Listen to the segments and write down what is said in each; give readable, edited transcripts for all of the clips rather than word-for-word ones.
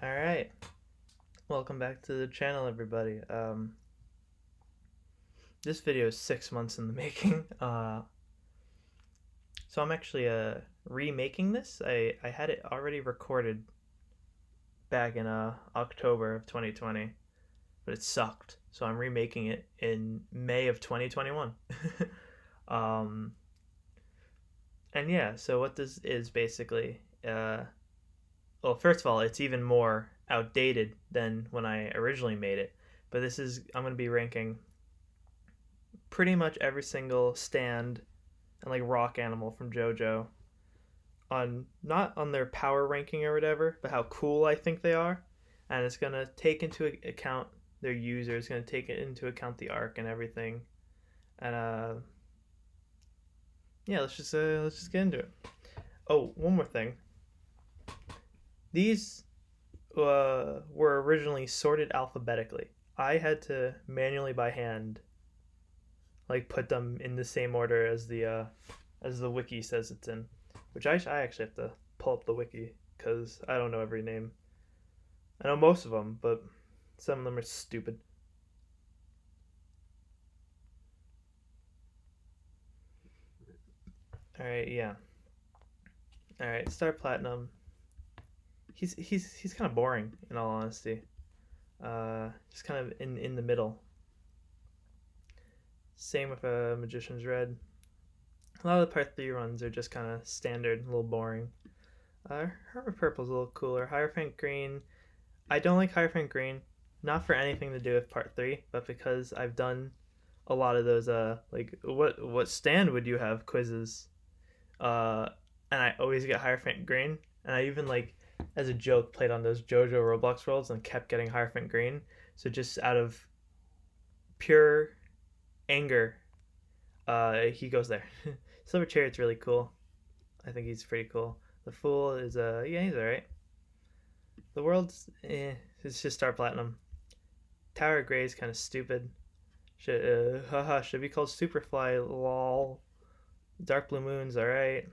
All right, welcome back to the channel, everybody. This video is 6 months in the making. So I'm actually remaking this. I had it already recorded back in October of 2020, but it sucked. So I'm remaking it in May of 2021. um, and yeah, so what this is basically, well, first of all, it's even more outdated than when I originally made it. But I'm going to be ranking pretty much every single stand and like rock animal from JoJo on not on their power ranking or whatever, but how cool I think they are, and it's gonna take into account their users, gonna take it into account the arc and everything, and yeah, let's just get into it. Oh, one more thing. These were originally sorted alphabetically. I had to manually by hand like put them in the same order as the wiki says it's in, which I actually have to pull up the wiki because I don't know every name. I know most of them, but some of them are stupid. All right, yeah. All right, Star Platinum. He's kind of boring in all honesty. Just kind of in the middle. Same with Magician's Red. A lot of the Part 3 runs are just kind of standard, a little boring. Hermit Purple's a little cooler. Hierophant Green. I don't like Hierophant Green, not for anything to do with Part 3, but because I've done a lot of those, like, what stand would you have quizzes? Uh, and I always get Hierophant Green. And I even, like, as a joke, played on those JoJo Roblox worlds and kept getting Hierophant Green. So just out of pure anger, he goes there. Silver Chariot's really cool. I think he's pretty cool. The Fool is yeah, he's alright. The World's it's just Star Platinum. Tower Gray is kind of stupid. Should be called Superfly. Lol. Dark Blue Moon's alright.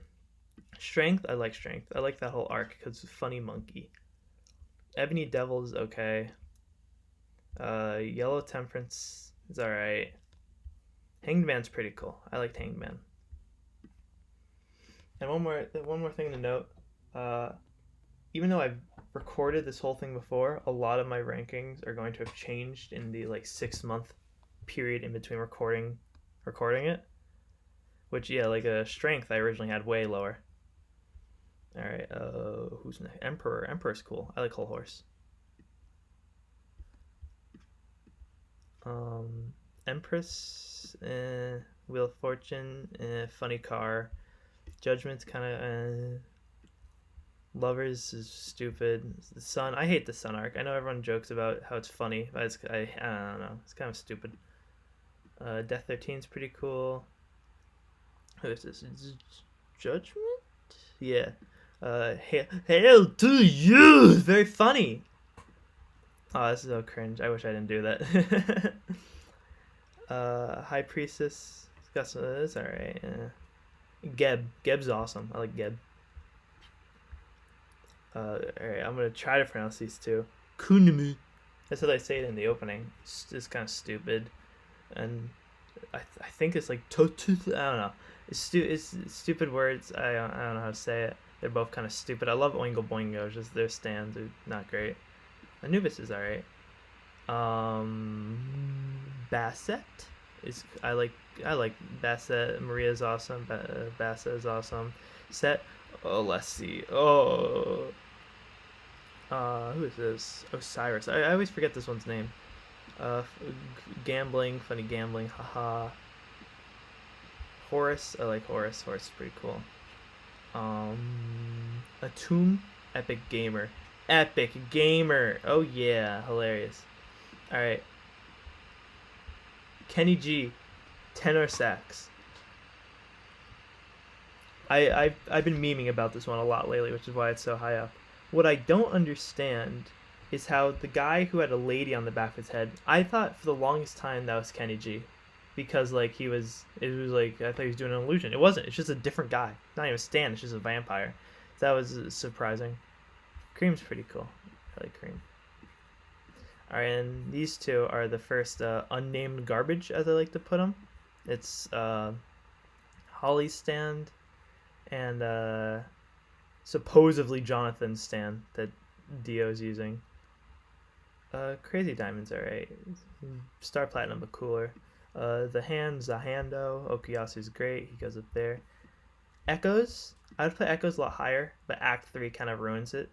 Strength, I like Strength. I like that whole arc because funny monkey. Ebony Devil's okay. Yellow Temperance is alright. Hanged Man's pretty cool. I liked Hanged Man. And one more thing to note. Uh, Even though I've recorded this whole thing before, a lot of my rankings are going to have changed in the like 6 month period in between recording it. Which yeah, like a strength I originally had way lower. All right, who's next? Emperor. Emperor's cool. I like Whole Horse. Um, Empress, Wheel of Fortune, Funny Car. Judgment's kind of. Lovers is stupid. The Sun, I hate the Sun arc. I know everyone jokes about how it's funny, but I don't know. It's kind of stupid. Death 13 is pretty cool. Who is this? Judgment? Yeah. Hail to you! Very funny. Oh, this is so cringe. I wish I didn't do that. High Priestess. It's got some. It's alright. Geb. Geb's awesome. I like Geb. Alright, I'm gonna try to pronounce these two. Kunimi. That's how I say it in the opening. It's kind of stupid, and I think it's like totu. I don't know. It's stupid words. I don't know how to say it. They're both kind of stupid. I love Oingo Boingo. Just their stands are not great. Anubis is alright. Basset is I like Basset. Maria's awesome. Basset is awesome. Set. Oh, let's see. Oh, who is this? Osiris. I always forget this one's name. Gambling, funny gambling. Haha. Horus. I like Horus. Horus is pretty cool. Atum. Epic gamer. Epic gamer. Oh yeah, hilarious. All right. Kenny G. Tenor sax. I've been memeing about this one a lot lately, which is why it's so high up. What I don't understand is how the guy who had a lady on the back of his head, I thought for the longest time that was Kenny G, because like it was like I thought he was doing an illusion. It wasn't. It's just a different guy. It's not even Stan. It's just a vampire. So that was surprising. Cream's pretty cool. Kelly Cream. Alright, and these two are the first unnamed garbage, as I like to put them. It's Holly's stand and supposedly Jonathan's stand that Dio's using. Crazy Diamond's alright. Star Platinum, but cooler. The hand, Zahando. Okuyasu's great. He goes up there. Echoes. I would put Echoes a lot higher, but Act 3 kind of ruins it,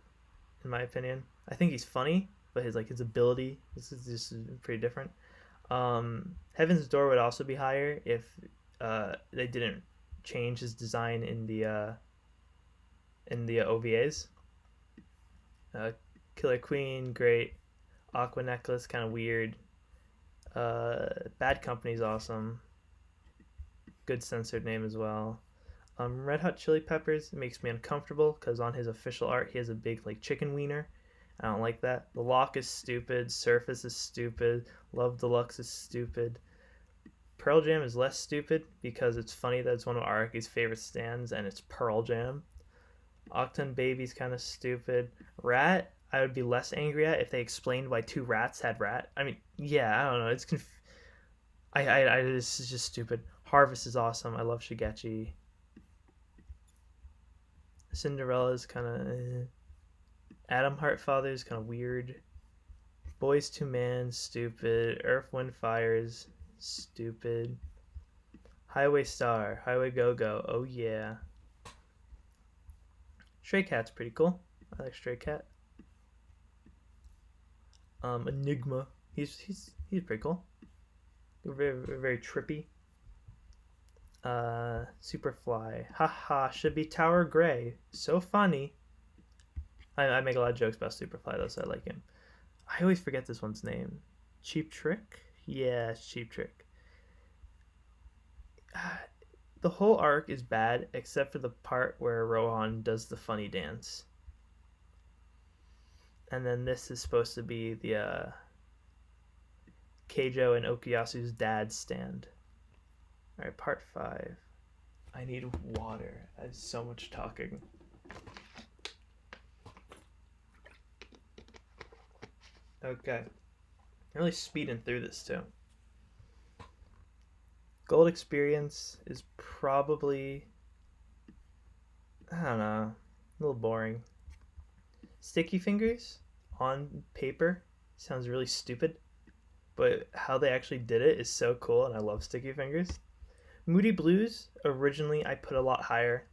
in my opinion. I think he's funny, but his ability is just pretty different. Heaven's Door would also be higher if they didn't change his design in the OVAs. Killer Queen, great. Aqua Necklace, kind of weird. Bad Company's awesome. Good censored name as well. Red Hot Chili Peppers makes me uncomfortable because on his official art he has a big like chicken wiener. I don't like that. The Lock is stupid. Surface is stupid. Love Deluxe is stupid. Pearl Jam is less stupid because it's funny that it's one of Araki's favorite stands and it's Pearl Jam. Octane Baby's kind of stupid. Rat, I would be less angry at if they explained why two rats had rat. I mean, yeah, I don't know. It's this is just stupid. Harvest is awesome. I love Shigechi. Cinderella is kind of Adam Heartfather is kind of weird. Boys to Man, stupid. Earth, Wind, Fires, stupid. Highway Star, Highway Go Go, oh yeah. Stray Cat's pretty cool. I like Stray Cat. Enigma, he's pretty cool. Very very trippy. Superfly, haha, should be Tower Gray. So funny. I make a lot of jokes about Superfly though, so I like him. I always forget this one's name. Cheap Trick? Yeah, Cheap Trick. The whole arc is bad except for the part where Rohan does the funny dance. And then this is supposed to be the Keijo and Okuyasu's dad's stand. Alright, part 5. I need water. I have so much talking. Okay. I'm really speeding through this too. Gold Experience is probably, I don't know, a little boring. Sticky Fingers on paper sounds really stupid, but how they actually did it is so cool, and I love Sticky Fingers. Moody Blues, originally I put a lot higher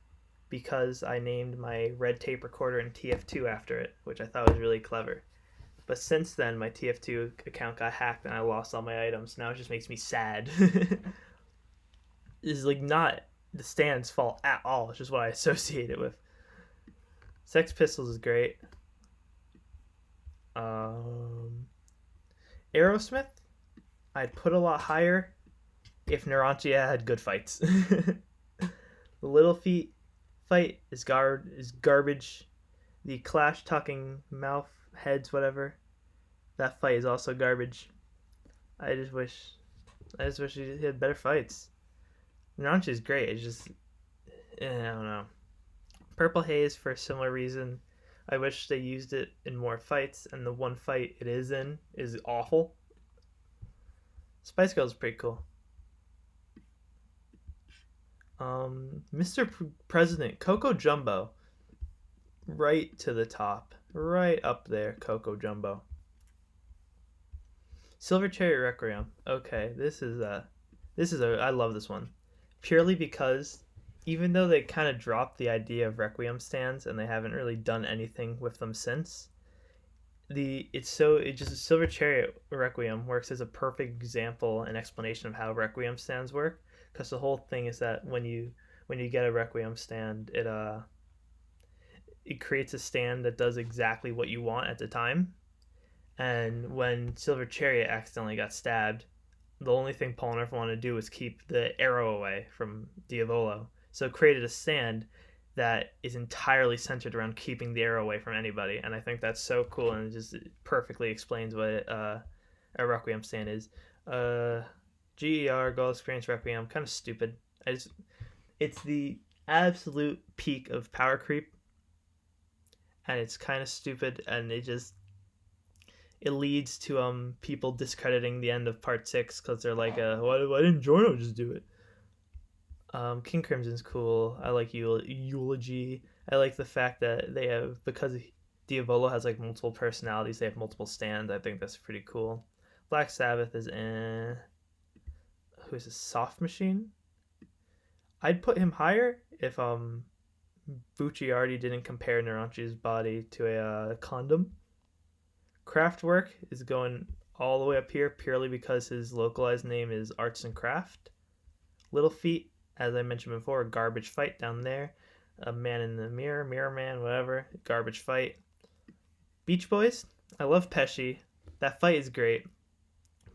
because I named my red tape recorder in TF2 after it, which I thought was really clever. But since then, my TF2 account got hacked and I lost all my items. Now it just makes me sad. It's like not the stand's fault at all. It's just what I associate it with. Sex Pistols is great. Aerosmith, I'd put a lot higher if Narantia had good fights. The Little Feet fight is garbage. The Clash talking mouth heads, whatever, that fight is also garbage. I just wish he had better fights. Naranchi is great. It's just I don't know. Purple Haze for a similar reason. I wish they used it in more fights, and the one fight it is in is awful. Spice Girls is pretty cool. Mr. President, Coco Jumbo, right to the top, right up there. Coco Jumbo. Silver Cherry Requiem. Okay, this is I love this one, purely because even though they kind of dropped the idea of Requiem stands and they haven't really done anything with them since, Silver Cherry Requiem works as a perfect example and explanation of how Requiem stands work, because the whole thing is that when you get a Requiem stand, it creates a stand that does exactly what you want at the time. And when Silver Chariot accidentally got stabbed, the only thing Polnareff wanted to do was keep the arrow away from Diavolo. So it created a stand that is entirely centered around keeping the arrow away from anybody. And I think that's so cool, and it just perfectly explains what a Requiem stand is. GER, Gold Experience Requiem, kind of stupid. It's the absolute peak of power creep, and it's kind of stupid, and it just it leads to people discrediting the end of part 6 because they're like, why didn't Jorno just do it? King Crimson's cool. I like Eulogy. I like the fact that they have, because Diavolo has like multiple personalities, they have multiple stands. I think that's pretty cool. Black Sabbath is who's a Soft Machine? I'd put him higher if Bucciardi didn't compare Naranchi's body to a condom. Kraftwerk is going all the way up here purely because his localized name is Arts and Craft. Little Feet, as I mentioned before, Garbage Fight down there. A Man in the Mirror, Mirror Man, whatever, Garbage Fight. Beach Boys, I love Pesci. That fight is great.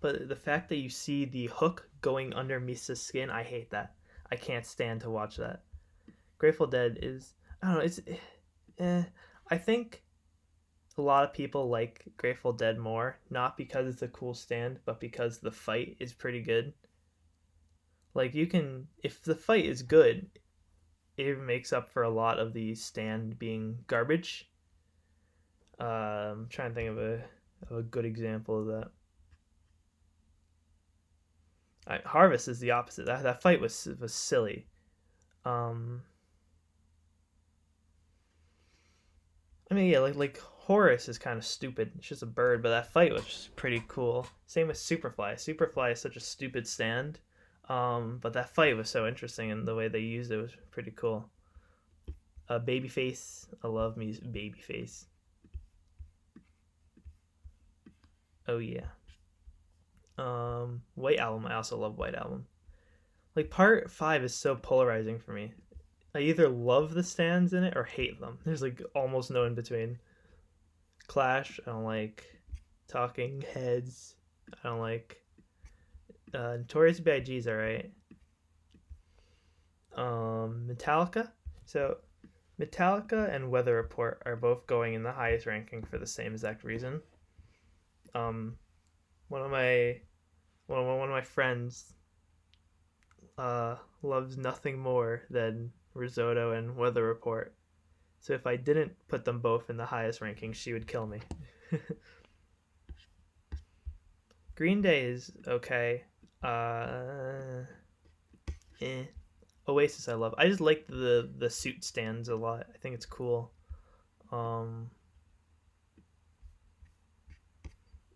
But the fact that you see the hook going under Misa's skin, I hate that. I can't stand to watch that. Grateful Dead is, I don't know, it's I think a lot of people like Grateful Dead more, not because it's a cool stand, but because the fight is pretty good. Like, you can, if the fight is good, it makes up for a lot of the stand being garbage. I'm trying to think of a good example of that. Harvest is the opposite. That fight was silly. I mean, yeah, like Horus is kind of stupid. It's just a bird, but that fight was pretty cool. Same with Superfly. Superfly is such a stupid stand, but that fight was so interesting, and the way they used it was pretty cool. Babyface, I love me Babyface. Oh yeah. White Album, I also love White Album. Like, part 5 is so polarizing for me. I either love the stands in it or hate them. There's like almost no in between. Clash, I don't like. Talking Heads, I don't like. Notorious B.I.G.'s alright. Metallica. So Metallica and Weather Report are both going in the highest ranking for the same exact reason. One of my friends loves nothing more than Risotto and Weather Report. So if I didn't put them both in the highest ranking, she would kill me. Green Day is okay. Oasis I love. I just like the suit stands a lot. I think it's cool.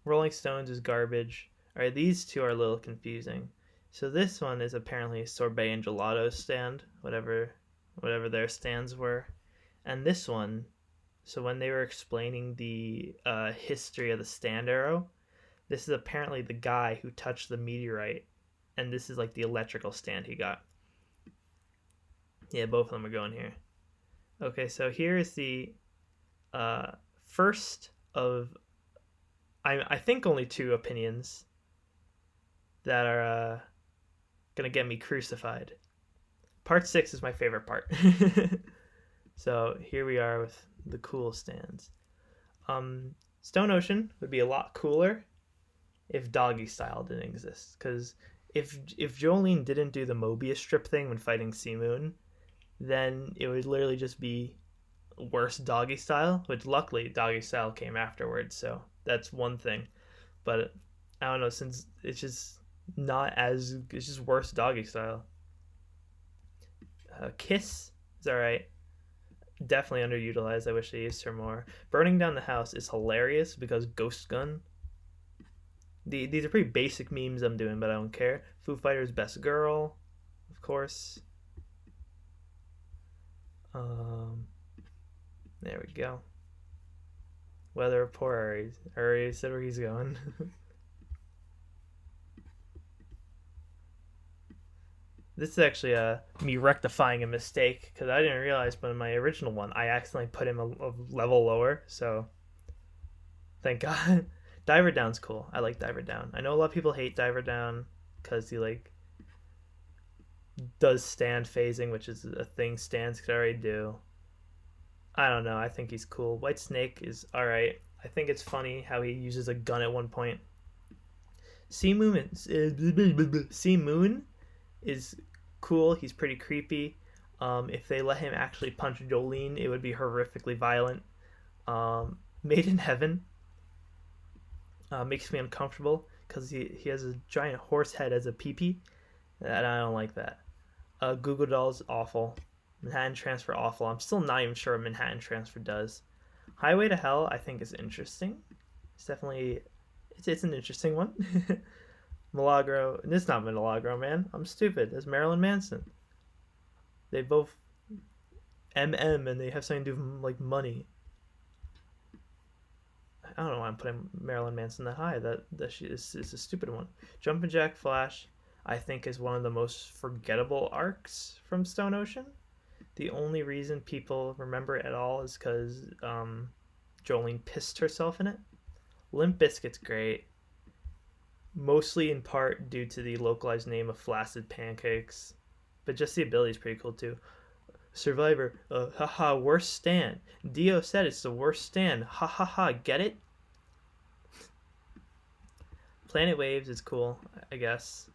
Rolling Stones is garbage. Alright, these two are a little confusing. So this one is apparently Sorbet and Gelato stand, whatever their stands were. And this one, so when they were explaining the history of the stand arrow, this is apparently the guy who touched the meteorite, and this is like the electrical stand he got. Yeah, both of them are going here. Okay, so here is the first of, I think, only 2 opinions that are gonna get me crucified. Part 6 is my favorite part. So here we are with the cool stands. Stone Ocean would be a lot cooler if Doggy Style didn't exist. Because if Jolene didn't do the Mobius strip thing when fighting Sea Moon, then it would literally just be worse Doggy Style, which luckily Doggy Style came afterwards, so that's one thing. But I don't know, since it's just it's just worse Doggy Style. Kiss is alright. Definitely underutilized. I wish they used her more. Burning Down the House is hilarious because Ghost Gun. These are pretty basic memes I'm doing, but I don't care. Foo Fighters' Best Girl, of course. There we go. Weather Report, I already said where he's going. This is actually me rectifying a mistake, because I didn't realize, but in my original one I accidentally put him a level lower, so thank God. Diver Down's cool. I like Diver Down. I know a lot of people hate Diver Down because he like does stand phasing, which is a thing stands could already do. I don't know. I think he's cool. White Snake is alright. I think it's funny how he uses a gun at one point. Sea Moon is cool. He's pretty creepy. If they let him actually punch Jolene, it would be horrifically violent. Made in Heaven. makes me uncomfortable because he has a giant horse head as a peepee, and I don't like that. Google Dolls awful. Manhattan Transfer awful. I'm still not even sure what Manhattan Transfer does. Highway to Hell I think is interesting. It's definitely it's an interesting one. Milagro. It's not Milagro, man. I'm stupid. It's Marilyn Manson. They both MM and they have something to do with like money. I don't know why I'm putting Marilyn Manson that high. That she is a stupid one. Jumpin' Jack Flash, I think, is one of the most forgettable arcs from Stone Ocean. The only reason people remember it at all is because Jolene pissed herself in it. Limp Bizkit's great, mostly in part due to the localized name of Flaccid Pancakes, but just the ability is pretty cool too. Survivor, haha, worst stand. Dio said it's the worst stand. Ha ha ha, get it? Planet Waves is cool, I guess.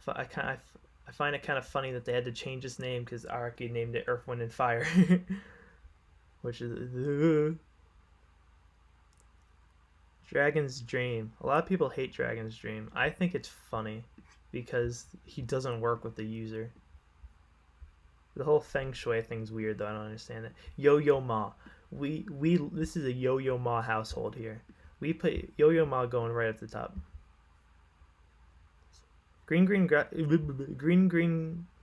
I find it kind of funny that they had to change its name because Araki named it Earth, Wind, and Fire, which is Dragon's Dream. A lot of people hate Dragon's Dream. I think it's funny because he doesn't work with the user. The whole feng shui thing's weird though. I don't understand it. Yo-Yo Ma. We this is a Yo-Yo Ma household here. We put Yo-Yo Ma going right at the top. Green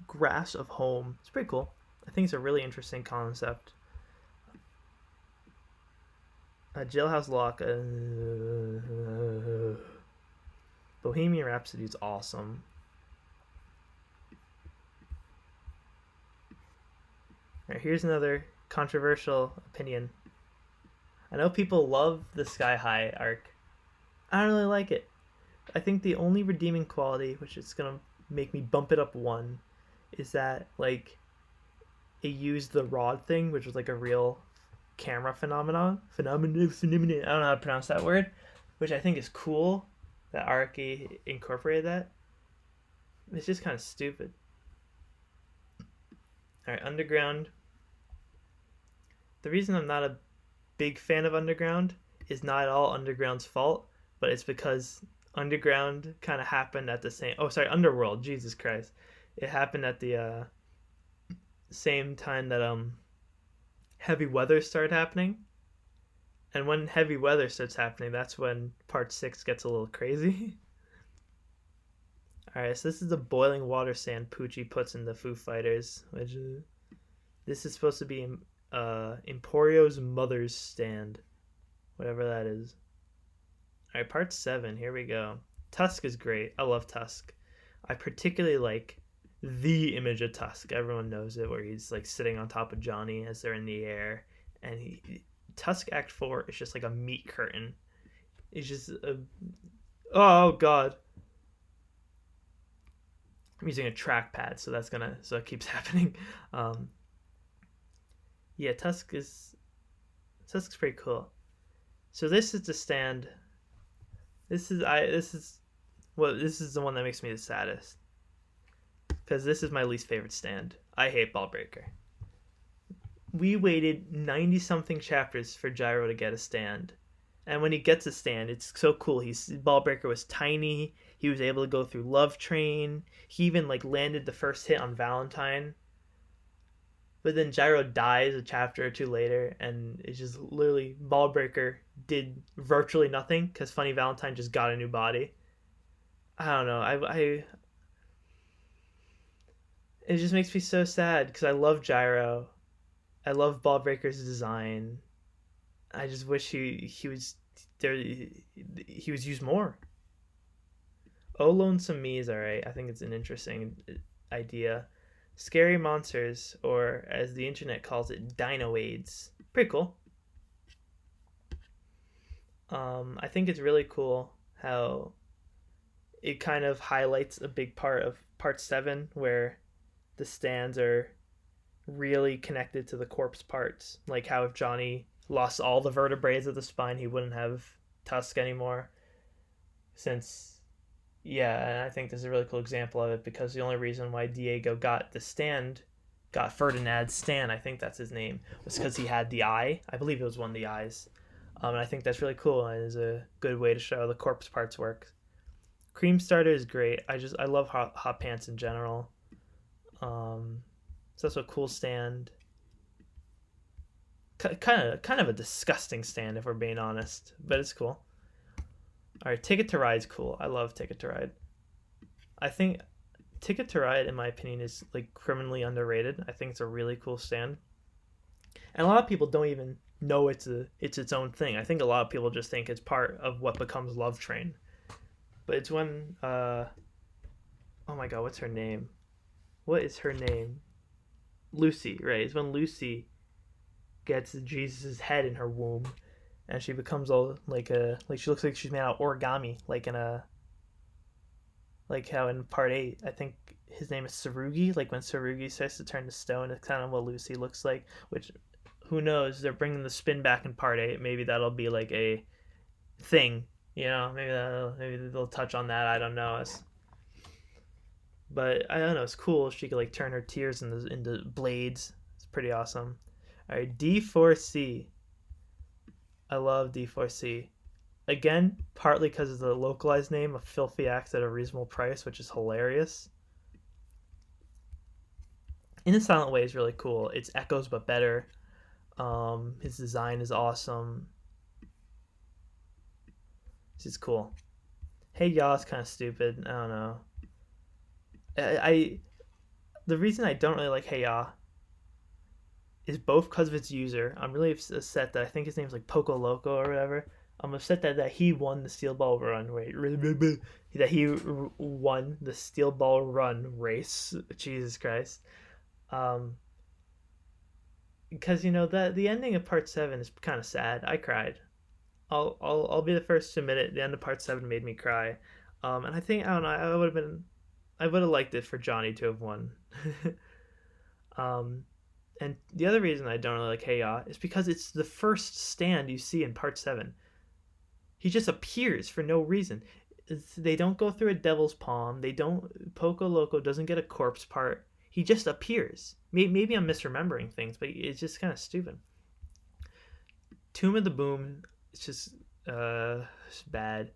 grass of home. It's pretty cool. I think it's a really interesting concept. Jailhouse Lock. Bohemian Rhapsody is awesome. All right, here's another controversial opinion. I know people love the Sky High arc. I don't really like it. I think the only redeeming quality, which is gonna make me bump it up one, is that like it used the rod thing, which was like a real camera phenomenon. I don't know how to pronounce that word, which I think is cool that Araki incorporated that. It's just kind of stupid. All right, Underground. The reason I'm not a big fan of Underground is not at all Underground's fault, but it's because Underground kind of happened at the same. Oh, sorry, Underworld. Jesus Christ, it happened at the same time that heavy weather started happening, and when heavy weather starts happening, that's when Part 6 gets a little crazy. All right, so this is the boiling water sand Poochie puts in the Foo Fighters, which this is supposed to be Emporio's mother's stand, whatever that is. All right, Part 7. Here we go. Tusk is great. I love Tusk. I particularly like the image of Tusk. Everyone knows it, where he's like sitting on top of Johnny as they're in the air, and Tusk Act 4 is just like a meat curtain. It's just oh god. I'm using a trackpad, so it keeps happening. Yeah, Tusk's pretty cool. So this is the stand. This is the one that makes me the saddest, because this is my least favorite stand. I hate Ballbreaker. We waited 90 something chapters for Gyro to get a stand, and when he gets a stand, it's so cool. Ballbreaker was tiny. He was able to go through Love Train. He even like landed the first hit on Valentine. But then Gyro dies a chapter or two later, and it's just literally Ballbreaker did virtually nothing because Funny Valentine just got a new body. I don't know. It just makes me so sad because I love Gyro. I love Ballbreaker's design. I just wish he was there. He was used more. Oh, Lonesome Me is alright. I think it's an interesting idea. Scary Monsters, or as the internet calls it, Dinoades. Pretty cool. I think it's really cool how it kind of highlights a big part of Part 7, where the stands are really connected to the corpse parts. Like how if Johnny lost all the vertebrae of the spine, he wouldn't have Tusk anymore. And I think this is a really cool example of it, because the only reason why Diego got Ferdinand's stand, I think that's his name, was because he had the eye. I believe it was one of the eyes. And I think that's really cool and is a good way to show how the corpse parts work. Cream starter is great. I love hot pants in general. It's also a cool stand. Kind of a disgusting stand if we're being honest, but it's cool. All right, Ticket to Ride's cool. I love Ticket to Ride. I think Ticket to Ride, in my opinion, is like criminally underrated. I think it's a really cool stand, and a lot of people don't even know it's its own thing. I think a lot of people just think it's part of what becomes Love Train, but it's when oh my god, what's her name? What is her name? Lucy, right? It's when Lucy gets Jesus' head in her womb, and she becomes all like she looks like she's made out of origami, like in a like how in part 8, I think his name is Sarugi. Like when Sarugi starts to turn to stone, it's kind of what Lucy looks like. Which, who knows? They're bringing the spin back in part 8. Maybe that'll be like a thing. You know, maybe they'll touch on that. I don't know. But I don't know. It's cool. She could like turn her tears into blades. It's pretty awesome. All right, D4C. I love D4C. Again, partly because of the localized name of Filthy Axe at a Reasonable Price, which is hilarious. In a Silent Way is really cool. It's echoes but better. His design is awesome. This is cool. Hey Ya is kind of stupid. I don't know. I the reason I don't really like Hey Ya is both because of its user. I'm really upset that I think his name's like Poco Loco or whatever. I'm upset that he won the Steel Ball Run. Wait, that he won the Steel Ball Run race. Jesus Christ. Because the ending of Part 7 is kind of sad. I cried. I'll be the first to admit it. The end of Part 7 made me cry. And I think I don't know. I would have liked it for Johnny to have won. And the other reason I don't really like Hey Ya is because it's the first stand you see in Part 7. He just appears for no reason. They don't go through a devil's palm. They don't. Poco Loco doesn't get a corpse part. He just appears. Maybe I'm misremembering things, but it's just kind of stupid. Tomb of the Boom, it's bad.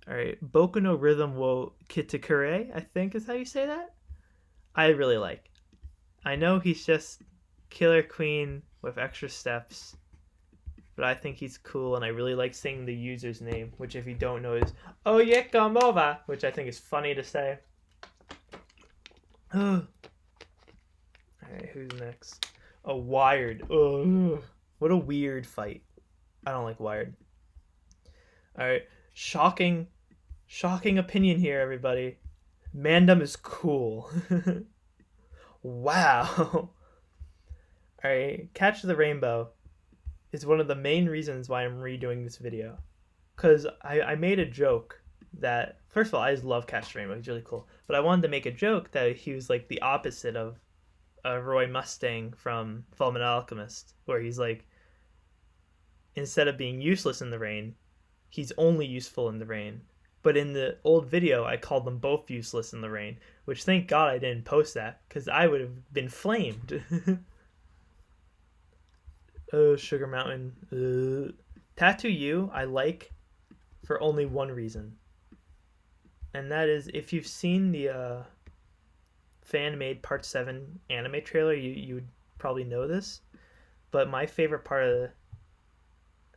All right, Boku no Rhythm wo Kitakure, I think is how you say that. I really like. I know he's just Killer Queen with extra steps, but I think he's cool, and I really like saying the user's name, which if you don't know is Oyekamova, which I think is funny to say. Alright, who's next? Oh, Wired. Ugh. What a weird fight. I don't like Wired. Alright, shocking opinion here, everybody. Mandem is cool. Wow. Alright, Catch the Rainbow is one of the main reasons why I'm redoing this video. Because I made a joke that, first of all, I just love Catch the Rainbow. He's really cool. But I wanted to make a joke that he was like the opposite of Roy Mustang from Fullmetal Alchemist, where he's like, instead of being useless in the rain, he's only useful in the rain. But in the old video, I called them both useless in the rain, which thank God I didn't post that, because I would have been flamed. Oh, Sugar Mountain. Tattoo You, I like for only one reason. And that is, if you've seen the fan-made Part 7 anime trailer, you would probably know this. But my favorite part of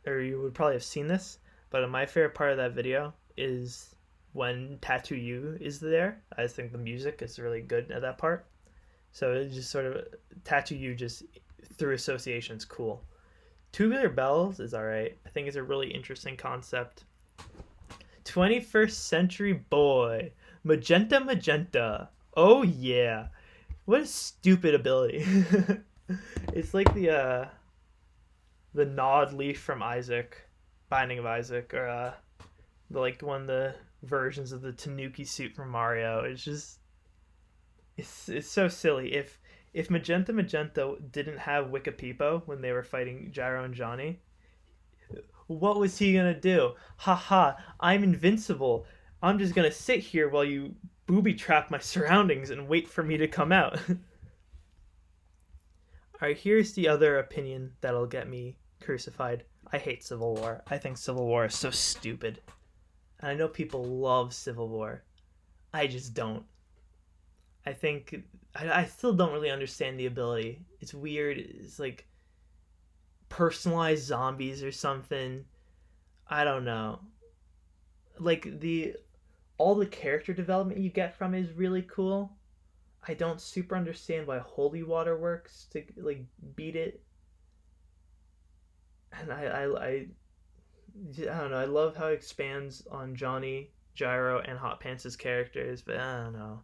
or you would probably have seen this, but my favorite part of that video is when Tattoo You is there. I just think the music is really good at that part. So it just sort of, Tattoo You just through association is cool. Tubular Bells is alright. I think it's a really interesting concept. 21st Century Boy. Magenta. Oh yeah. What a stupid ability. It's like the Nod Leaf from Isaac, Binding of Isaac, or like one of the versions of the Tanuki suit from Mario. It's just it's so silly. If Magenta didn't have Wikipepo when they were fighting Gyro and Johnny, what was he gonna do? Haha, I'm invincible. I'm just gonna sit here while you booby trap my surroundings and wait for me to come out. Alright, here's the other opinion that'll get me crucified. I hate Civil War. I think Civil War is so stupid. And I know people love Civil War. I just don't. I think I still don't really understand the ability. It's weird. It's like personalized zombies or something. I don't know. Like the all the character development you get from it is really cool. I don't super understand why holy water works to like beat it. And I don't know. I love how it expands on Johnny, Gyro, and Hot Pants' characters, but I don't know.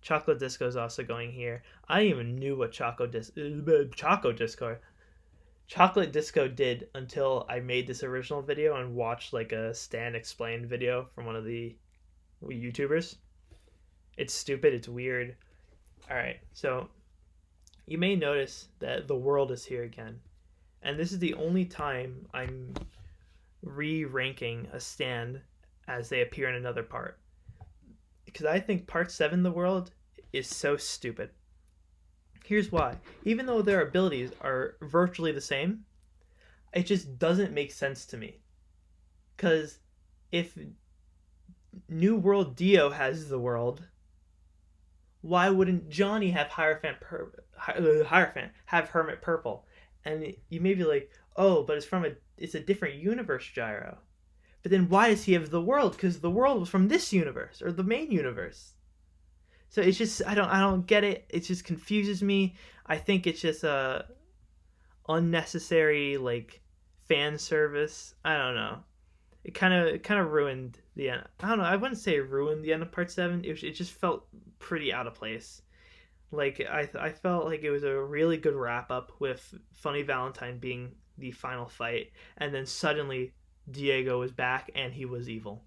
Chocolate Disco is also going here. I even knew what Chocolate Disco did until I made this original video and watched like a Stan explained video from one of the YouTubers. It's stupid. It's weird. All right, so you may notice that the world is here again, and this is the only time I'm re-ranking a stand as they appear in another part, because I think part 7, the world, is so stupid. Here's why. Even though their abilities are virtually the same, it just doesn't make sense to me. Because if New World Dio has the world, why wouldn't Johnny have Hierophant have Hermit Purple? And you may be like, oh, but it's a different universe, Gyro. But then why does he have the world? Because the world was from this universe or the main universe. So it's just I don't get it. It just confuses me. I think it's just a unnecessary like fan service. I don't know. It kind of ruined the end. I don't know. I wouldn't say it ruined the end of part 7. It just felt pretty out of place. Like I felt like it was a really good wrap up with Funny Valentine being the final fight, and then suddenly Diego was back and he was evil.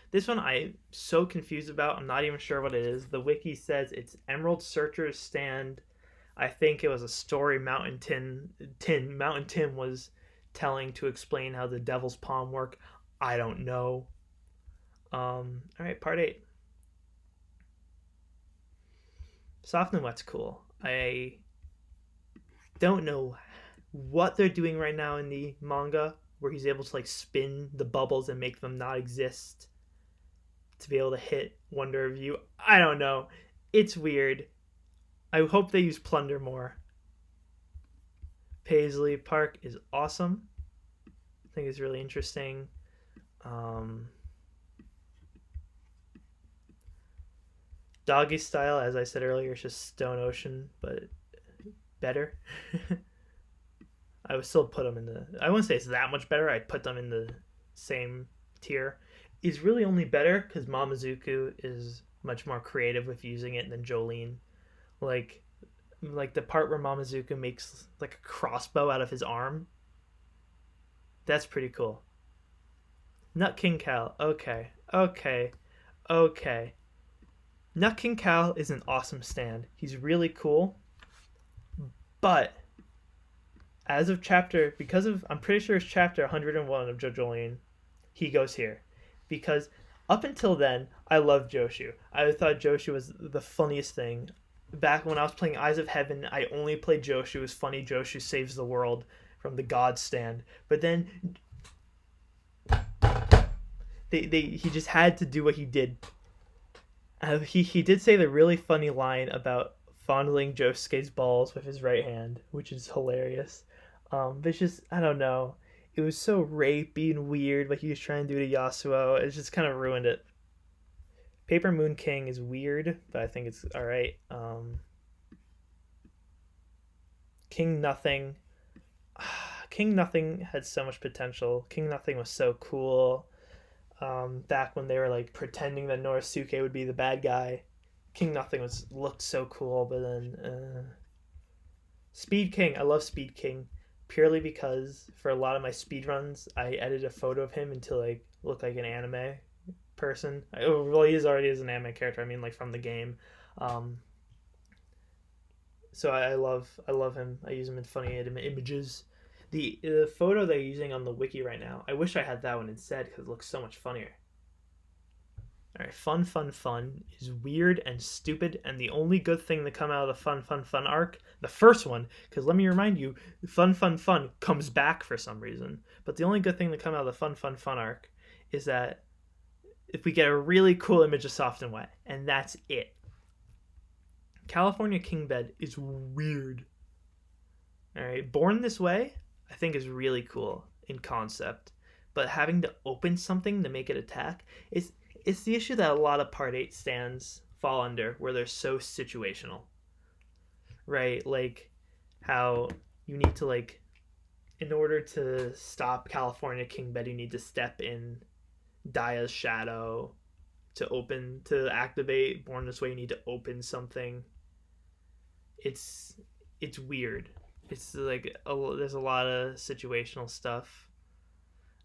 This one I'm so confused about. I'm not even sure what it is. The wiki says it's Emerald Searcher's Stand. I think it was a story Mountain Tim was telling to explain how the Devil's Palm work. I don't know. All right, part 8. Soft and Wet's cool. I don't know what they're doing right now in the manga, where he's able to like spin the bubbles and make them not exist to be able to hit Wonder of You. I don't know. It's weird. I hope they use Plunder more. Paisley Park is awesome. I think it's really interesting. Doggy Style, as I said earlier, is just Stone Ocean, but better. I would still put them in the... I wouldn't say it's that much better. I'd put them in the same tier. It's really only better because Mamazuku is much more creative with using it than Jolene. Like the part where Mamazuku makes like a crossbow out of his arm. That's pretty cool. Nut King Cal. Okay. Nut King Cal is an awesome stand. He's really cool. But as of I'm pretty sure it's chapter 101 of JoJoline, he goes here. Because up until then, I loved Joshu. I thought Joshu was the funniest thing. Back when I was playing Eyes of Heaven, I only played Joshu. It was funny. Joshu saves the world from the God stand. But then he just had to do what he did. He did say the really funny line about fondling Josuke's balls with his right hand, which is hilarious. But it's just, I don't know. It was so rapey and weird what he was trying to do to Yasuo. It just kind of ruined it. Paper Moon King is weird, but I think it's alright. King Nothing. King Nothing had so much potential. King Nothing was so cool. Back when they were like pretending that Norisuke would be the bad guy. King Nothing looked so cool, but then Speed King. I love Speed King. Purely because for a lot of my speedruns, I edited a photo of him until like look like an anime person. Well, he is already as an anime character. I mean, like from the game. So I love him. I use him in funny images. The photo they're using on the wiki right now, I wish I had that one instead because it looks so much funnier. All right, fun, fun, fun is weird and stupid, and the only good thing to come out of the fun, fun, fun arc, the first one, because let me remind you, fun, fun, fun comes back for some reason. But the only good thing to come out of the fun, fun, fun arc is that if we get a really cool image of Soft and Wet, and that's it. California King Bed is weird. All right, Born This Way, I think is really cool in concept, but having to open something to make it attack is it's the issue that a lot of Part 8 stands fall under, where they're so situational, right? Like how you need to like in order to stop California King Bed, you need to step in Daya's shadow to activate Born This Way. You need to open something. It's it's weird. It's like there's a lot of situational stuff.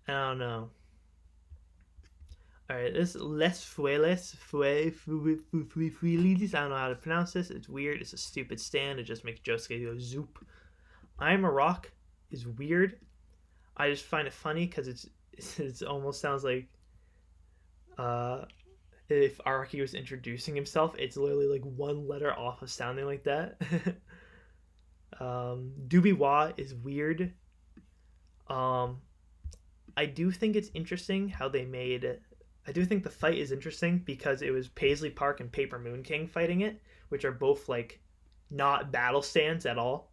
I don't know. All right, this Les Fueles Fuelis. I don't know how to pronounce this. It's weird. It's a stupid stand. It just makes Josuke go zoop. I'm a Rock is weird. I just find it funny because it almost sounds like uh, if Araki was introducing himself. It's literally like one letter off of sounding like that. Doobie Wah is weird. Um, I do think it's interesting how they made. I do think the fight is interesting because it was Paisley Park and Paper Moon King fighting it, which are both like not battle stands at all.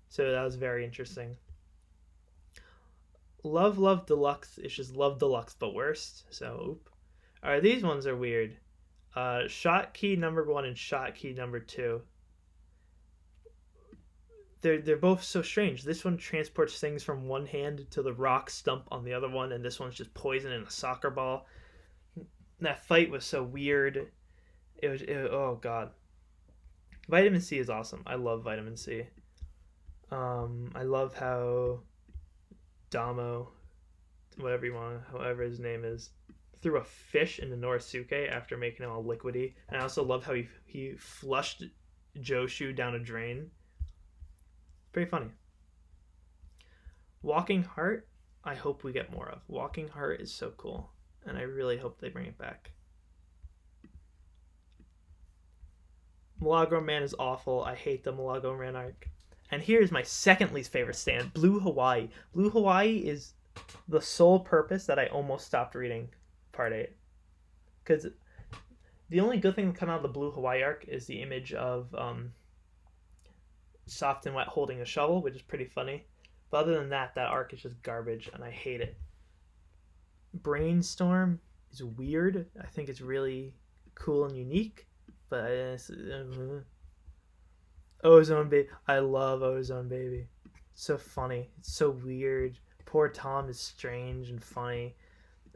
So that was very interesting. Love Love Deluxe is just Love Deluxe but worst. So, oop. All right, these ones are weird. Shot key number 1 and shot key number 2. They're both so strange. This one transports things from one hand to the rock stump on the other one, and this one's just poison in a soccer ball. That fight was so weird. Oh god. Vitamin C is awesome. I love Vitamin C. I love how Damo, whatever you want, however his name is, threw a fish into Norisuke after making him all liquidy. And I also love how he flushed Joshu down a drain. Pretty funny. Walking Heart, I hope we get more of. Walking Heart is so cool, and I really hope they bring it back. Milagro Man is awful. I hate the Milagro Man arc. And here's my second least favorite stand, Blue Hawaii. Blue Hawaii is the sole purpose that I almost stopped reading Part 8. Because the only good thing to come out of the Blue Hawaii arc is the image of Soft and Wet holding a shovel, which is pretty funny. But other than that, that arc is just garbage, and I hate it. Brainstorm is weird. I think it's really cool and unique, but Ozone Baby. I love Ozone Baby. It's so funny. It's so weird. Poor Tom is strange and funny.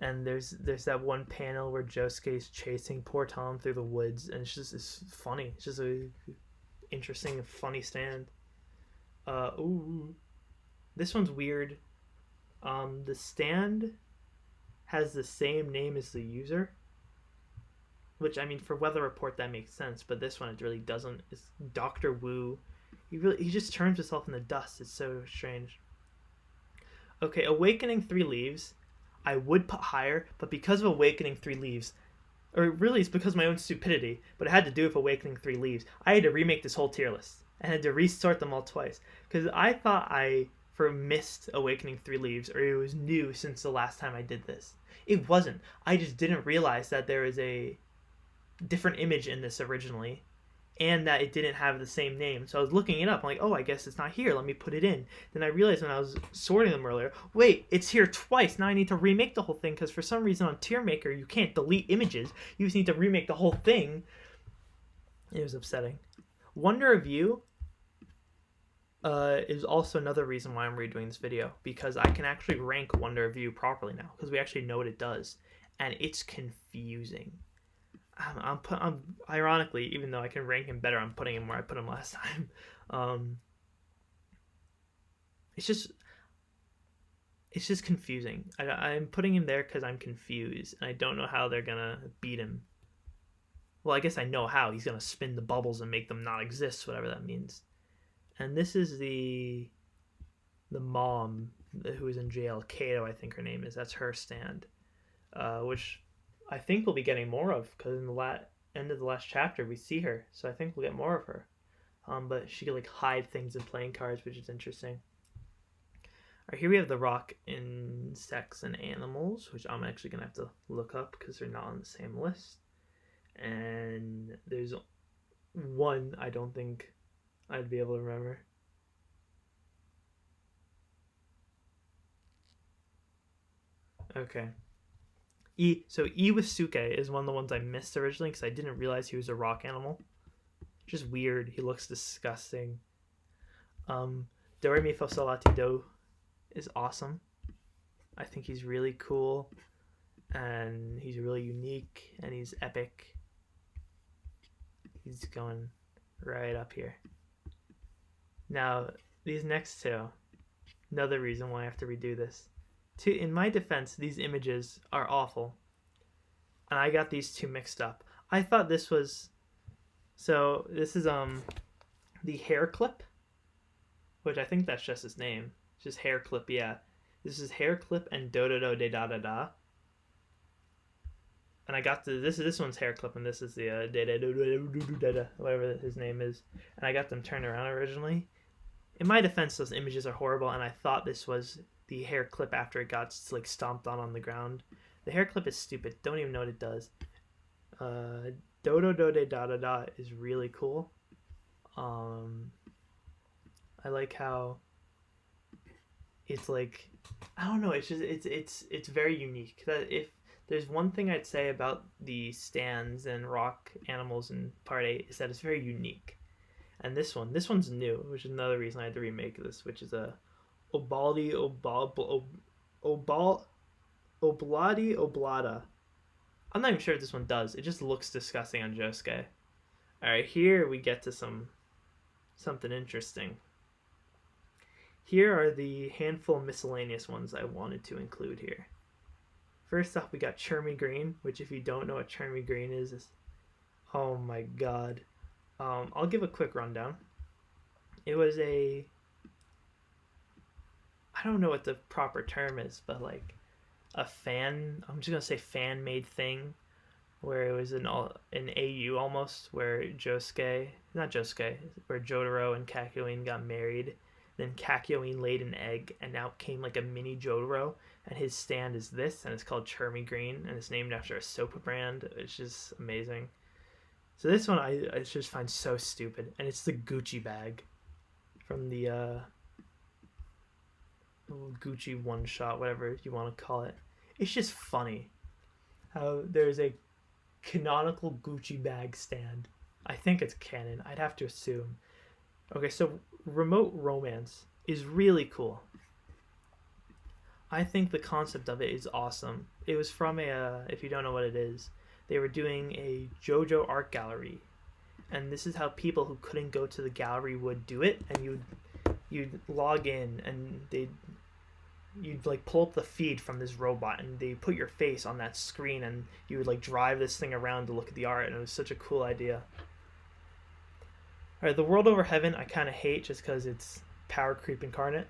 And there's that one panel where Josuke is chasing poor Tom through the woods, and it's funny. It's just a interesting, funny stand. Ooh, this one's weird. The stand has the same name as the user, which I mean for Weather Report that makes sense, but this one it really doesn't. It's Dr. Wu. He just turns himself in the dust. It's so strange. Okay, Awakening 3 Leaves, I would put higher, but because of Awakening 3 Leaves, or really it's because of my own stupidity, but it had to do with Awakening 3 Leaves, I had to remake this whole tier list. I had to restart them all twice. Because I thought I missed Awakening 3 Leaves, or it was new since the last time I did this. It wasn't. I just didn't realize that there is a different image in this originally, and that it didn't have the same name. So I was looking it up. I'm like, oh, I guess it's not here. Let me put it in. Then I realized when I was sorting them earlier, wait, it's here twice. Now I need to remake the whole thing because for some reason on Tier Maker, you can't delete images. You just need to remake the whole thing. It was upsetting. Wonder of You is also another reason why I'm redoing this video, because I can actually rank Wonder of You properly now because we actually know what it does, and it's confusing. I'm ironically, even though I can rank him better, I'm putting him where I put him last time. It's just confusing. I'm putting him there because I'm confused, and I don't know how they're gonna beat him. Well, I guess I know how. He's gonna spin the bubbles and make them not exist, whatever that means. And this is the mom who is in jail, Kato, I think her name is. That's her stand, which I think we'll be getting more of, because in the end of the last chapter we see her, so I think we'll get more of her. But she could like hide things in playing cards, which is interesting. All right, here we have the rock insects and animals, which I'm actually gonna have to look up because they're not on the same list. And there's one I don't think I'd be able to remember. Okay. So Iwasuke is one of the ones I missed originally because I didn't realize he was a rock animal. Just weird. He looks disgusting. Do Re Mi Fa Sol La Ti Do is awesome. I think he's really cool, and he's really unique, and he's epic. He's going right up here. Now, these next two, another reason why I have to redo this. In my defense, these images are awful, and I got these two mixed up. I thought this was this is the hair clip, which I think that's just his name. It's just hair clip, yeah. This is hair clip and do do do de da da da. And I got this one's hair clip, and this is the da da do do do da da, whatever his name is. And I got them turned around originally. In my defense, those images are horrible, and I thought this was the hair clip after it got like stomped on the ground. The hair clip is stupid. Don't even know what it does. Do do do de da da da is really cool. I like how it's like, I don't know. It's just it's very unique. That if there's one thing I'd say about the stands and rock animals in Part 8 is that it's very unique. And this one's new, which is another reason I had to remake this, which is a Obladi Oblada. I'm not even sure if this one does. It just looks disgusting on Josuke. Alright, here we get to something interesting. Here are the handful of miscellaneous ones I wanted to include here. First off, we got Chermy Green, which if you don't know what Chermy Green is oh my god. I'll give a quick rundown. It was I don't know what the proper term is, but like I'm just gonna say fan made thing, where it was an AU almost, where where Jotaro and Kakyoin got married. Then Kakyoin laid an egg, and now came like a mini Jotaro, and his stand is this, and it's called Chermy Green, and it's named after a soap brand. It's just amazing. So this one I just find so stupid, and it's the Gucci bag from the Gucci one shot, whatever you want to call it. It's just funny how there's a canonical Gucci bag stand. I think it's canon. I'd have to assume. Okay, so remote romance is really cool. I think the concept of it is awesome. It was from if you don't know what it is, they were doing a JoJo art gallery, and this is how people who couldn't go to the gallery would do it. And you'd log in, and you'd like pull up the feed from this robot, and they put your face on that screen, and you would like drive this thing around to look at the art, and it was such a cool idea. Alright, the World Over Heaven I kind of hate just because it's power creep incarnate.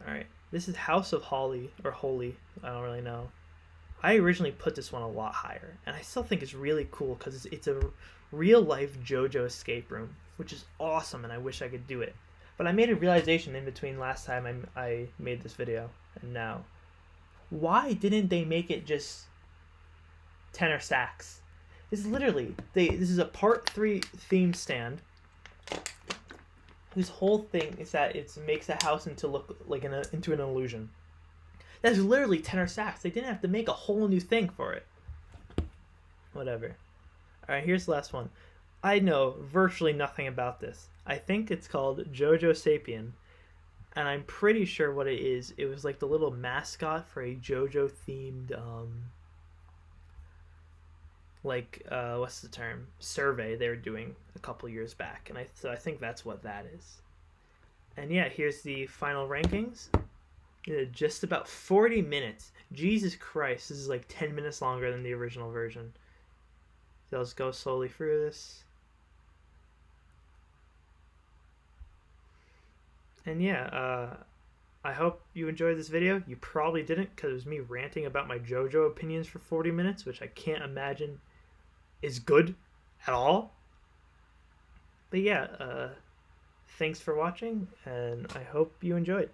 Alright, this is House of Holly, or Holy, I don't really know. I originally put this one a lot higher, and I still think it's really cool because it's a real life JoJo escape room, which is awesome, and I wish I could do it. But I made a realization in between last time I made this video and now. Why didn't they make it just tenor sax? This is literally this is a part 3 theme stand. This whole thing is that it makes the house into look like into an illusion. That's literally tenor sax. They didn't have to make a whole new thing for it. Whatever. Alright, here's the last one. I know virtually nothing about this. I think it's called Jojo Sapien, and I'm pretty sure what it is. It was like the little mascot for a JoJo themed what's the term, survey they were doing a couple years back, and I think that's what that is. And yeah, here's the final rankings. Just about 40 minutes. Jesus Christ, this is like 10 minutes longer than the original version. So let's go slowly through this. And yeah, I hope you enjoyed this video. You probably didn't, because it was me ranting about my JoJo opinions for 40 minutes, which I can't imagine is good at all. But yeah, thanks for watching, and I hope you enjoyed.